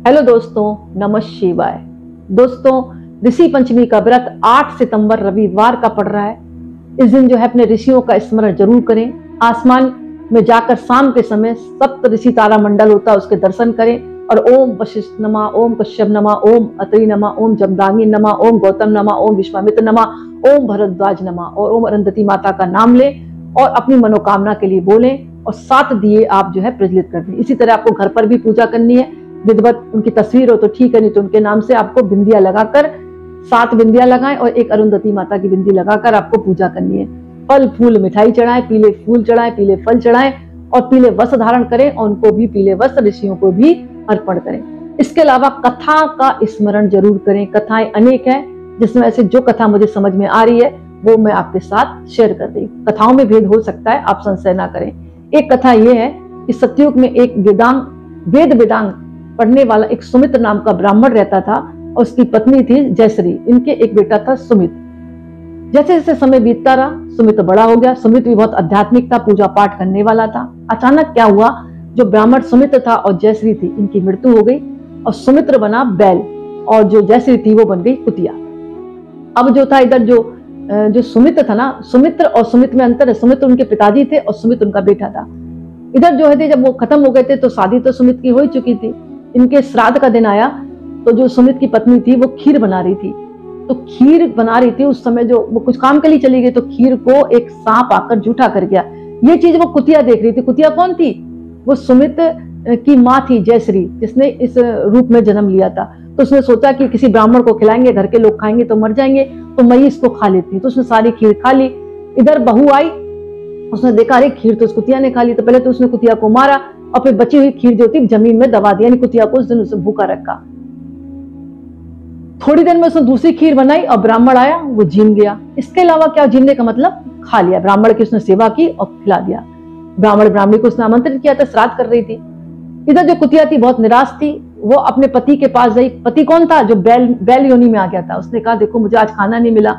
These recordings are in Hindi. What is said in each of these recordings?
हेलो दोस्तों, नमः शिवाय। दोस्तों, ऋषि पंचमी का व्रत 8 सितंबर रविवार का पड़ रहा है। इस दिन जो है अपने ऋषियों का स्मरण जरूर करें। आसमान में जाकर शाम के समय सप्त ऋषि तारा मंडल होता है, उसके दर्शन करें और ओम वशिष्ठ नमः, ओम कश्यप नमः, ओम अत्रि नमः, ओम जमदाग्नि नमः, ओम गौतम नमः, ओम विश्वामित्र नमः, ओम भरद्वाज नमः और ओम अरुंधति माता का नाम लें और अपनी मनोकामना के लिए बोलें और 7 दिए आप जो है प्रज्वलित कर दें। इसी तरह आपको घर पर भी पूजा करनी है। विधिवत उनकी तस्वीर हो तो ठीक है, नहीं तो उनके नाम से आपको बिंदिया लगाकर 7 बिंदिया लगाएं और एक अरुंधति माता की बिंदी लगाकर आपको पूजा करनी है। फल फूल मिठाई चढ़ाएं, पीले फूल चढ़ाएं, पीले फल चढ़ाएं और पीले वस्त्र धारण करें और उनको भी पीले वस्त्र ऋषियों को भी अर्पण करें। इसके अलावा कथा का स्मरण जरूर करें। कथाएं अनेक है, जिसमें से जो कथा मुझे समझ में आ रही है वो मैं आपके साथ शेयर कर दी। कथाओं में भेद हो सकता है, आप संशय ना करें। एक कथा यह है कि सतयुग में एक वेद वेदांग पढ़ने वाला एक सुमित्र नाम का ब्राह्मण रहता था और उसकी पत्नी थी जयश्री। इनके एक बेटा था सुमित। जैसे जैसे समय बीतता रहा, सुमित बड़ा हो गया। सुमित भी बहुत आध्यात्मिक था, पूजा पाठ करने वाला था। अचानक क्या हुआ, जो ब्राह्मण सुमित था और जयश्री थी, इनकी मृत्यु हो गई और सुमित्र बना बैल और जो जयश्री थी वो बन गई कुतिया। अब जो था इधर जो सुमित था ना, सुमित्र और सुमित में अंतर है। सुमित्र उनके पिताजी थे और सुमित उनका बेटा था। इधर जो है जब वो खत्म हो गए थे तो शादी तो सुमित की हो ही चुकी थी। इनके श्राद्ध का दिन आया तो जो सुमित की पत्नी थी वो खीर बना रही थी। तो खीर बना रही थी, उस समय जो वो कुछ काम के लिए चली गई तो खीर को एक सांप आकर झूठा कर गया। ये चीज वो कुतिया देख रही थी। कुतिया कौन थी? वो सुमित की माँ थी जयश्री, जिसने इस रूप में जन्म लिया था। तो उसने सोचा कि किसी ब्राह्मण को खिलाएंगे, घर के लोग खाएंगे तो मर जाएंगे, तो मैं इसको खा लेती हूँ। तो उसने सारी खीर खा ली। इधर बहू आई, उसने देखा अरे खीर तो उस कुतिया ने खा ली। तो पहले तो उसने कुतिया को मारा और फिर बची हुई खीर जो थी जमीन में दबा दिया, यानी कुतिया को उस दिन उसने भूखा रखा। थोड़ी देर में उसने दूसरी खीर बनाई और ब्राह्मण आया, वो जीम गया। इसके अलावा क्या जीमने का मतलब? खा लिया। ब्राह्मण की उसने सेवा की और खिला दिया। ब्राह्मणी को उसने आमंत्रित किया था, श्राद्ध कर रही थी। इधर जो कुतिया थी बहुत निराश थी, वो अपने पति के पास गई। पति कौन था? जो बैल योनि में आ गया था। उसने कहा देखो मुझे आज खाना नहीं मिला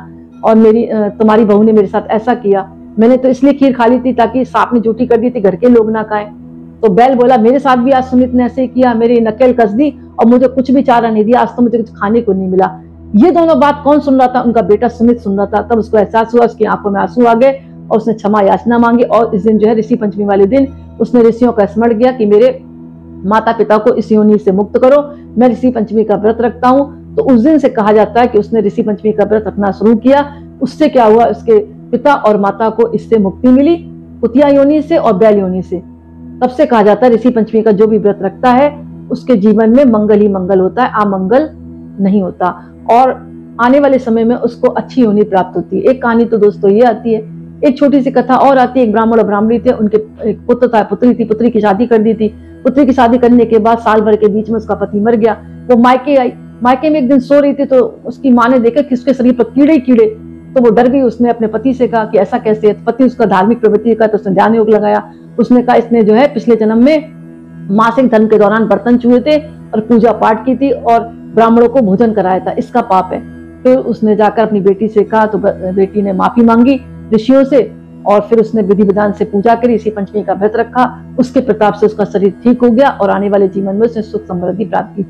और तुम्हारी बहू ने मेरे साथ ऐसा किया। मैंने तो इसलिए खीर खा ली थी ताकि सांप ने झूठी कर दी थी, घर के लोग ना खाएं। तो बैल बोला मेरे साथ भी आज सुमित ने ऐसे किया, मेरी नकेल कस दी और मुझे कुछ भी चारा नहीं दिया, आज तो मुझे कुछ खाने को नहीं मिला। ये दोनों बात कौन सुन रहा था? उनका बेटा सुमित सुन रहा था। तब उसको एहसास हुआ, उसकी आंखों में आंसू आ गए और उसने क्षमा याचना मांगी। और इस दिन जो है ऋषि पंचमी वाले दिन उसने ऋषियों का स्मरण किया कि मेरे माता पिता को इस योनि से मुक्त करो, मैं ऋषि पंचमी का व्रत रखता हूँ। तो उस दिन से कहा जाता है कि उसने ऋषि पंचमी का व्रत रखना शुरू किया। उससे क्या हुआ, उसके पिता और माता को इससे मुक्ति मिली, कुतिया योनि से और बैल योनि से। तब से कहा जाता है ऋषि पंचमी का जो भी व्रत रखता है उसके जीवन में मंगल ही मंगल होता है, अमंगल नहीं होता और आने वाले समय में उसको अच्छी योनि प्राप्त होती है। एक कहानी तो दोस्तों ये आती है, एक छोटी सी कथा और आती है। एक ब्राह्मण और ब्राह्मणी थे, उनके एक पुत्र था, पुत्री थी। पुत्री की शादी कर दी थी। पुत्री की शादी करने के बाद साल भर के बीच में उसका पति मर गया। वो मायके आई। मायके में एक दिन सो रही थी तो उसकी माँ ने देखा कि उसके शरीर पर कीड़े ही कीड़े। तो वो डर गई। उसने अपने पति से कहा कि ऐसा कैसे? पति उसका धार्मिक प्रवृत्ति का, तो उसने ध्यान योग लगाया। उसने कहा इसने जो है पिछले जन्म में मासिक धर्म के दौरान बर्तन छुए थे और पूजा पाठ की थी और ब्राह्मणों को भोजन कराया था, इसका पाप है। फिर उसने जाकर अपनी बेटी से कहा तो बेटी ने माफी मांगी ऋषियों से और फिर उसने विधि विधान से पूजा करी, इसी पंचमी का व्रत रखा। उसके प्रताप से उसका शरीर ठीक हो गया और आने वाले जीवन में उसने सुख समृद्धि प्राप्त की।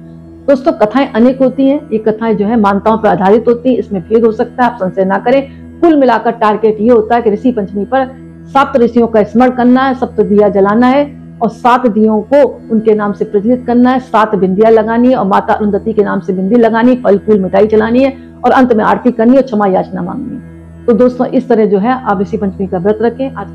दोस्तों, कथाएं अनेक होती हैं। ये कथाएं जो है मान्यताओं पर आधारित होती हैं, इसमें भेद हो सकता है, आप संशय ना करें। कुल मिलाकर टारगेट ये होता है कि ऋषि पंचमी पर 7 ऋषियों का स्मरण करना है, 7 दिया जलाना है और 7 दियों को उनके नाम से प्रज्वलित करना है, 7 बिंदिया लगानी है और माता अरुंधति के नाम से बिंदी लगानी, फल फूल मिठाई चलानी है और अंत में आरती करनी है और क्षमा याचना मांगनी है। तो दोस्तों, इस तरह जो है आप ऋषि पंचमी का व्रत रखें। आज